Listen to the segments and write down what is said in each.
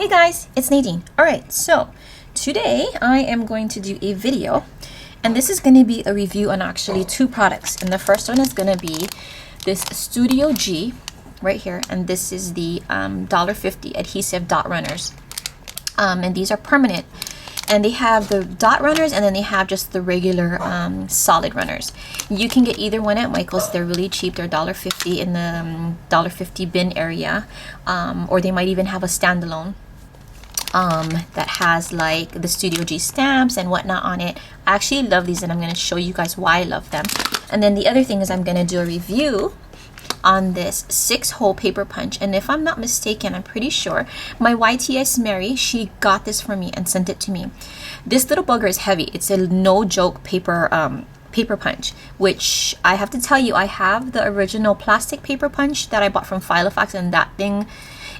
Hey guys, it's Nadine. Alright, so today I am going to do a video, and this is going to be a review on actually two products. And the first one is going to be this Studio G right here, and this is the $1.50 adhesive dot runners. And these are permanent, and they have the dot runners and then they have just the regular solid runners. You can get either one at Michael's. They're really cheap. They're $1.50 in the $1.50 bin area, or they might even have a standalone that has like the Studio G stamps and whatnot on it. I actually love these, and I'm going to show you guys why I love them. And then the other thing is I'm going to do a review on this 6-hole paper punch, and if I'm not mistaken, I'm pretty sure my YTS Mary, she got this for me and sent it to me. This little bugger is heavy. It's a no joke paper punch, which I have to tell you, I have the original plastic paper punch that I bought from Filofax, and that thing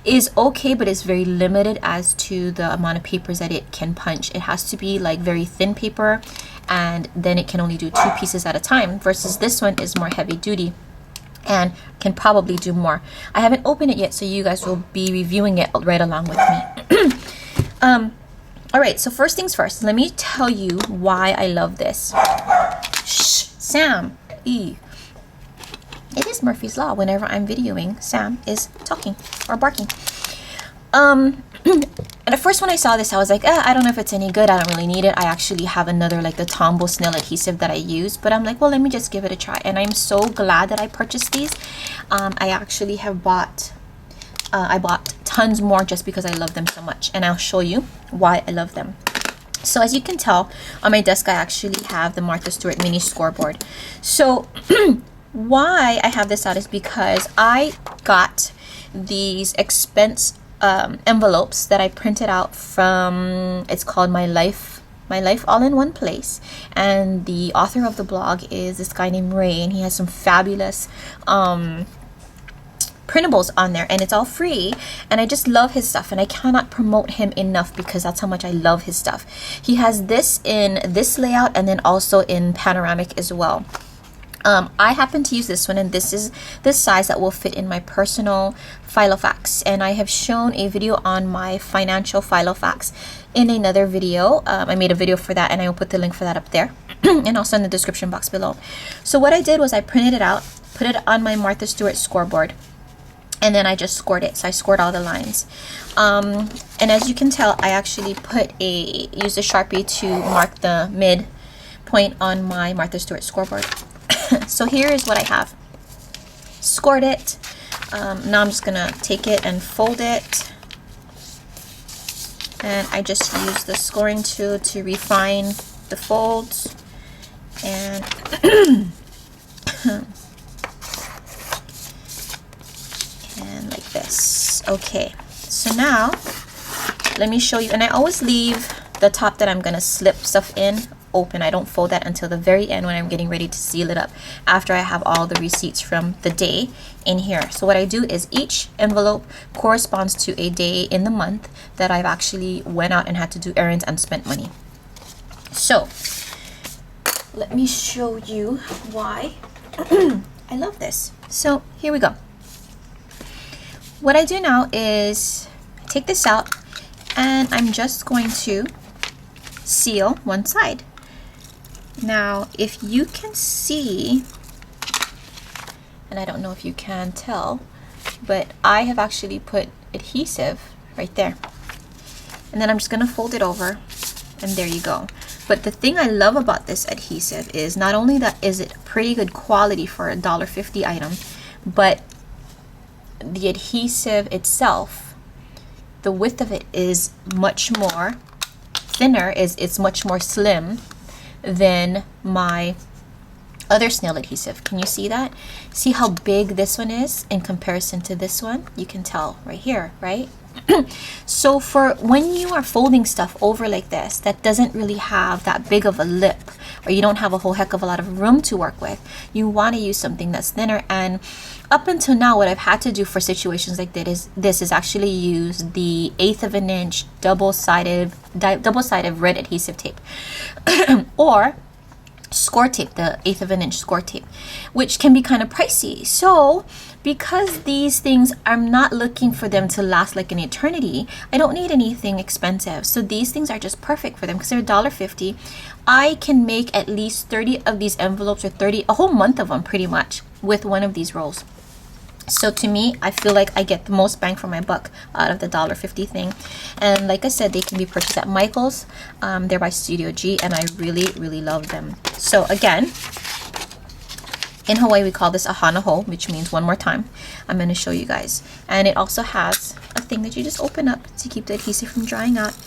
is okay, but it's very limited as to the amount of papers that it can punch. It has to be like very thin paper, and then it can only do 2 pieces at a time, versus this one is more heavy duty and can probably do more. I haven't opened it yet, so you guys will be reviewing it right along with me. Alright, so first things first, let me tell you why I love this. Shh, Sam. E. It is Murphy's Law. Whenever I'm videoing, Sam is talking or barking. And at first when I saw this, I was like, I don't know if it's any good. I don't really need it. I actually have another, like the Tombow Snail adhesive that I use, but I'm like, well, let me just give it a try. And I'm so glad that I purchased these. I actually have bought, I bought tons more just because I love them so much. And I'll show you why I love them. So as you can tell, on my desk, I actually have the Martha Stewart mini scoreboard. So why I have this out is because I got these expense envelopes that I printed out from, it's called My Life All in One Place, and the author of the blog is this guy named Ray, and he has some fabulous printables on there, and it's all free, and I just love his stuff, and I cannot promote him enough because that's how much I love his stuff. He has this in this layout and then also in panoramic as well. I happen to use this one, and this is the size that will fit in my personal Filofax, and I have shown a video on my financial Filofax in another video. I made a video for that, and I will put the link for that up there and also in the description box below. So what I did was I printed it out, put it on my Martha Stewart scoreboard, and then I just scored it. So I scored all the lines, and as you can tell, I actually used a Sharpie to mark the mid point on my Martha Stewart scoreboard. So here is what I have. Scored it. Now I'm just gonna take it and fold it, and I just use the scoring tool to refine the folds, and and like this. Okay, so now let me show you, and I always leave the top that I'm gonna slip stuff in open. I don't fold that until the very end when I'm getting ready to seal it up, after I have all the receipts from the day in here. So what I do is each envelope corresponds to a day in the month that I've actually went out and had to do errands and spent money. So let me show you why I love this. So here we go. What I do now is I take this out, and I'm just going to seal one side. Now, if you can see, and I don't know if you can tell, but I have actually put adhesive right there. And then I'm just going to fold it over, and there you go. But the thing I love about this adhesive is not only that is it pretty good quality for a $1.50 item, but the adhesive itself, the width of it is much more thinner, it's much more slim than my other snail adhesive. Can you see that? See how big this one is in comparison to this one? You can tell right here, right? So for when you are folding stuff over like this that doesn't really have that big of a lip, or you don't have a whole heck of a lot of room to work with, you want to use something that's thinner. And up until now, what I've had to do for situations like this is actually use the 1/8 of an inch double-sided red adhesive tape or score tape, the 1/8 of an inch score tape, which can be kind of pricey. So because these things, I'm not looking for them to last like an eternity. I don't need anything expensive. So these things are just perfect for them because they're $1.50. I can make at least 30 of these envelopes, or 30, a whole month of them pretty much, with one of these rolls. So to me, I feel like I get the most bang for my buck out of the $1.50 thing. And like I said, they can be purchased at Michael's. They're by Studio G, and I really, really love them. So again, in Hawaii, we call this a hana hou, which means one more time. I'm going to show you guys. And it also has a thing that you just open up to keep the adhesive from drying out.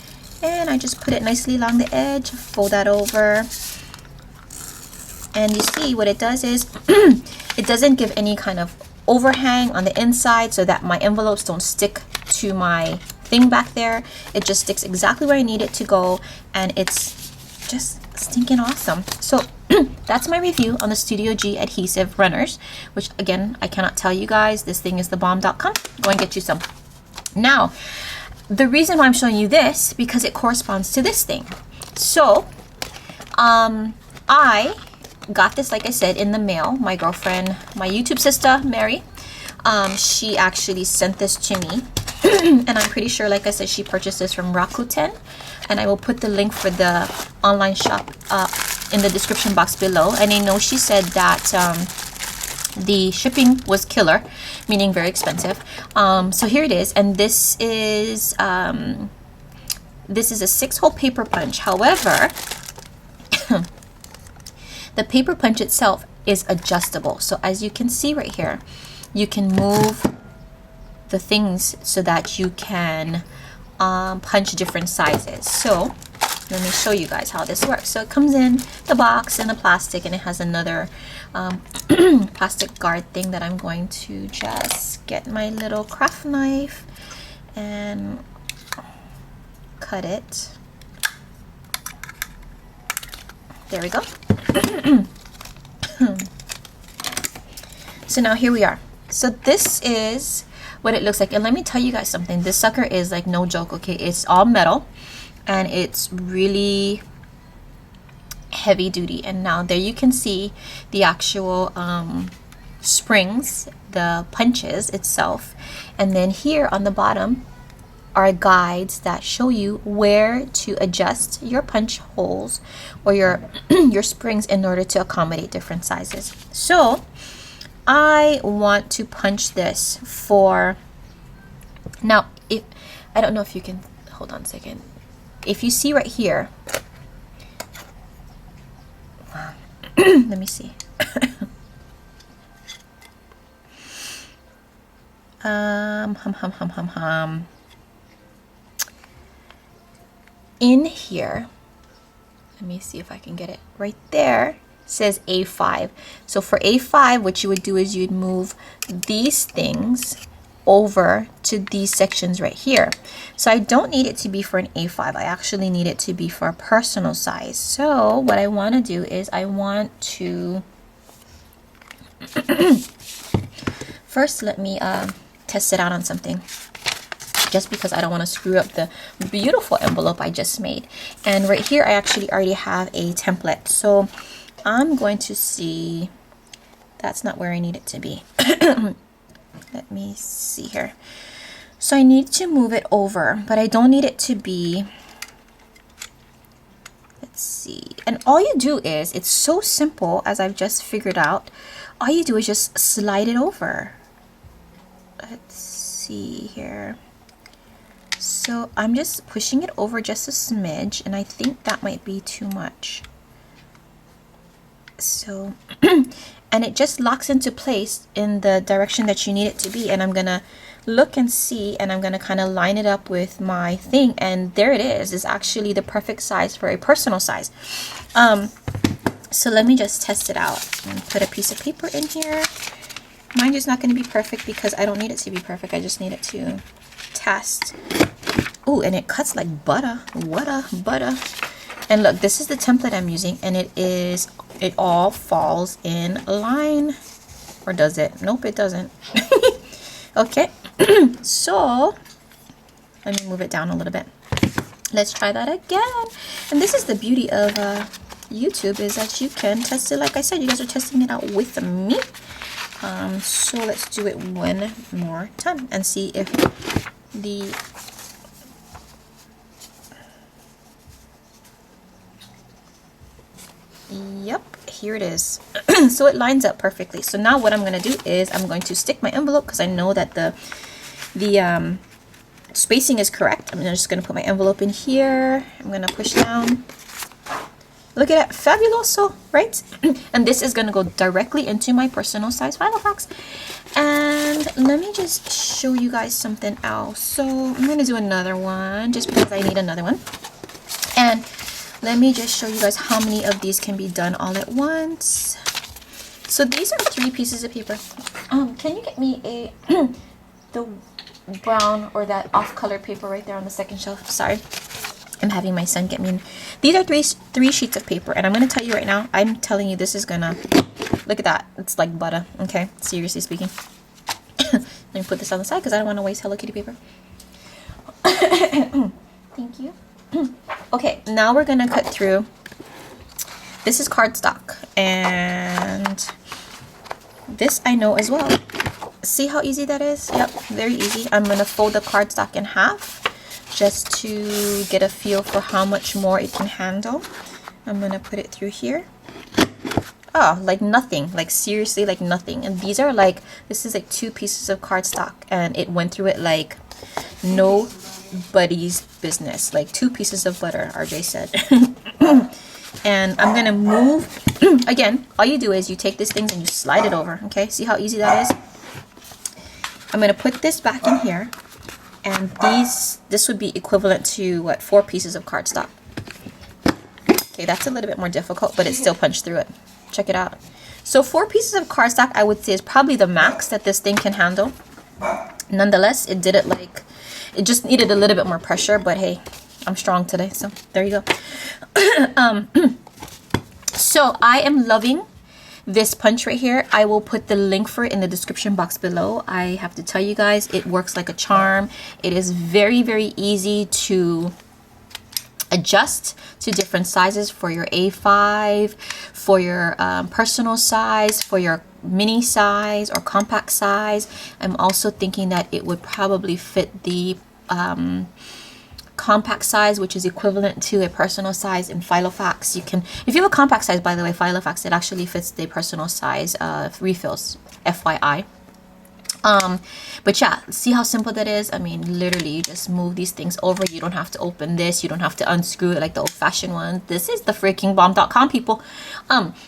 And I just put it nicely along the edge, fold that over. And you see what it does is, it doesn't give any kind of overhang on the inside so that my envelopes don't stick to my thing back there. It just sticks exactly where I need it to go, and it's just stinking awesome. So that's my review on the Studio G adhesive runners, which again, I cannot tell you guys, this thing is thebomb.com. Go and get you some. Now, the reason why I'm showing you this, because it corresponds to this thing. So I got this, like I said, in the mail. My girlfriend, my YouTube sister, Mary, she actually sent this to me. And I'm pretty sure, like I said, she purchased this from Rakuten. And I will put the link for the online shop in the description box below. And I know she said that the shipping was killer, meaning very expensive. So here it is. And this is a 6-hole paper punch. However, the paper punch itself is adjustable. So as you can see right here, you can move the things so that you can punch different sizes. So let me show you guys how this works. So it comes in the box and the plastic, and it has another plastic guard thing that I'm going to just get my little craft knife and cut it. There we go. So now here we are. So this is what it looks like, and let me tell you guys something. This sucker is like no joke. Okay, it's all metal and it's really heavy duty. And now there you can see the actual springs, the punches itself, and then here on the bottom are guides that show you where to adjust your punch holes or your your springs in order to accommodate different sizes. So I want to punch this for, now if I don't know if you can, hold on a second, if you see right here, let me see. In here, let me see if I can get it right there, says A5. So for A5, what you would do is you'd move these things over to these sections right here. So I don't need it to be for an A5. I actually need it to be for a personal size. So what I want to do is I want to first let me test it out on something, just because I don't want to screw up the beautiful envelope I just made. And right here I actually already have a template, so I'm going to see, that's not where I need it to be. Let me see here. So I need to move it over, but I don't need it to be, let's see, and all you do is, it's so simple, as I've just figured out, all you do is just slide it over. Let's see here. So I'm just pushing it over just a smidge, and I think that might be too much. So, and it just locks into place in the direction that you need it to be. And I'm gonna look and see, and I'm gonna kind of line it up with my thing, and there it is. It's actually the perfect size for a personal size. So let me just test it out and put a piece of paper in here. Mine is not going to be perfect because I don't need it to be perfect. I just need it to test. Oh, and it cuts like butter. What a butter. And look, this is the template I'm using, and it all falls in line. Or does it? Nope, it doesn't. Okay. So let me move it down a little bit. Let's try that again. And this is the beauty of YouTube, is that you can test it. Like I said, you guys are testing it out with me. So let's do it one more time and see if the yep, here it is. So it lines up perfectly. So now what I'm going to do is I'm going to stick my envelope because I know that the spacing is correct. I'm just going to put my envelope in here. I'm going to push down. Look at that, fabuloso, right? And this is going to go directly into my personal size Filofax. And let me just show you guys something else. So I'm going to do another one just because I need another one. And let me just show you guys how many of these can be done all at once. So these are 3 pieces of paper. Can you get me a the brown or that off color paper right there on the second shelf? Sorry, I'm having my son get me. These are three sheets of paper, and I'm gonna tell you right now. I'm telling you, this is gonna look at that. It's like butter. Okay, seriously speaking. Let me put this on the side because I don't want to waste Hello Kitty paper. Thank you. Okay, now we're gonna cut through. This is cardstock, and this I know as well. See how easy that is? Yep, very easy. I'm gonna fold the cardstock in half just to get a feel for how much more it can handle. I'm gonna put it through here. Oh, like nothing, like seriously, like nothing. And these are like, this is like 2 pieces of cardstock, and it went through it like nobody's business. Like 2 pieces of butter, RJ said. And I'm gonna move. Again, all you do is you take these things and you slide it over. Okay, see how easy that is? I'm gonna put this back in here, and this would be equivalent to what, 4 pieces of cardstock. Okay, that's a little bit more difficult, but it still punched through it. Check it out. So 4 pieces of cardstock, I would say, is probably the max that this thing can handle. Nonetheless, it did it like, it just needed a little bit more pressure, but hey, I'm strong today, so there you go. So I am loving this punch right here. I will put the link for it in the description box below. I have to tell you guys, it works like a charm. It is very, very easy to adjust to different sizes for your A5, for your personal size, for your mini size or compact size. I'm also thinking that it would probably fit the compact size, which is equivalent to a personal size in Filofax. You can, if you have a compact size, by the way, Filofax, it actually fits the personal size refills, FYI. But yeah, see how simple that is? I mean, literally, you just move these things over. You don't have to open this. You don't have to unscrew it like the old-fashioned one. This is the freaking bomb.com, people.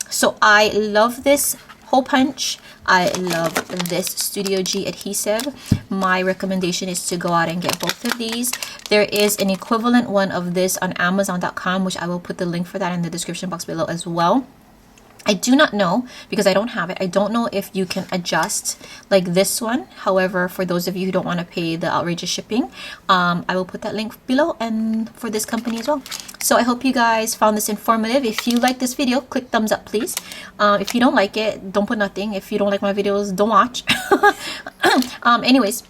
So I love this hole punch. I love this Studio G adhesive. My recommendation is to go out and get both of these. There is an equivalent one of this on Amazon.com, which I will put the link for that in the description box below as well. I do not know, because I don't have it, I don't know if you can adjust like this one. However, for those of you who don't want to pay the outrageous shipping, I will put that link below, and for this company as well. So I hope you guys found this informative. If you like this video, click thumbs up, please. If you don't like it, don't put nothing. If you don't like my videos, don't watch. Anyways,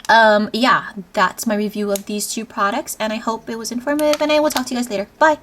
yeah, that's my review of these 2 products, and I hope it was informative, and I will talk to you guys later. Bye!